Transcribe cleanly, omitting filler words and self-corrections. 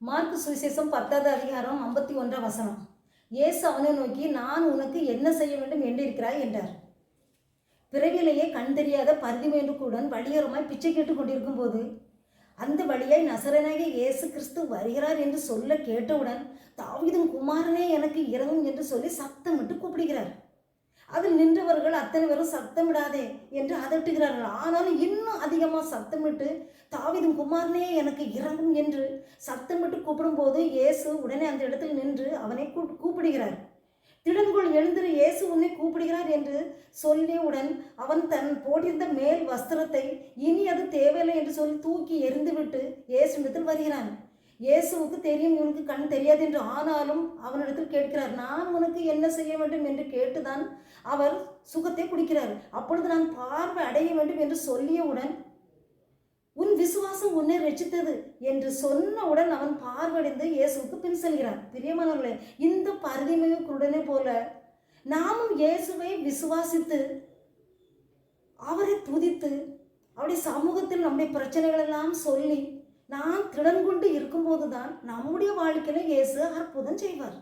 Mark சுவிசேஷம் 10வது அதிகாரம் 51ஆம் வசனம். இயேசு அவனை நோக்கி, நான் உனக்கு என்ன செய்ய வேண்டும் என்றிருக்கிறாய் என்றார். பிறவிலேயே கண் தெரியாத பரிதிமேன்றுடன் வழியோரமாய் பிச்சை கேட்டுக் கொண்டிருக்கும் போது அந்த வழியாய் நசரேயனாகிய இயேசு கிறிஸ்து வருகிறார் என்று சொல்ல கேட்டவுடன், தாவீதின் குமாரனே எனக்கு இரங்கும் என்று சொல்லி சத்தமிட்டு கூப்பிடுகிறார். அதில் நின்றவர்கள் அத்தனை பேரும் சத்தமிடாதே என்று அதட்டுகிறார்கள். ஆனாலும் இன்னும் அதிகமாக சத்தமிட்டு, தாவீதின் குமாரனே எனக்கு இரங்கும் என்று சத்தமிட்டு கூப்பிடும்போது இயேசு உடனே அந்த இடத்தில் நின்று அவனை கூப்பிடுகிறார். திடன்கொள், எழுந்திரு, இயேசு உன்னை கூப்பிடுகிறார் என்று சொல்லியவுடன் அவன் தன் போட்டிருந்த மேல் வஸ்திரத்தை இனி அது தேவையில்லை என்று சொல்லி தூக்கி எறிந்துவிட்டு இயேசுவிடத்தில் வருகிறான். இயேசுவுக்கு தெரியும் இவனுக்கு கண் தெரியாது என்று. ஆனாலும் அவனிடத்தில் கேட்கிறார், நான் உனக்கு என்ன செய்ய வேண்டும் என்று கேட்டுதான் அவர் சுகத்தை குடிக்கிறார். அப்பொழுது நான் பார்வை அடைய வேண்டும் என்று சொல்லியவுடன், உன் விசுவாசம் உன்னை ரட்சித்தது என்று சொன்னவுடன் அவன் பார்வடைந்து இயேசுவுக்கு பின் செல்கிறான். பிரியமானவர்களே, இந்த பரிதிமேய குருடனை போல நாமும் இயேசுவை விசுவாசித்து அவரை துதித்து அவருடைய சமூகத்தில் நம்முடைய பிரச்சனைகள் எல்லாம் சொல்லி நான் திடன் கொண்டு இருக்கும்போது தான் நம்முடைய வாழ்க்கையில இயேசு அற்புதம் செய்வார்.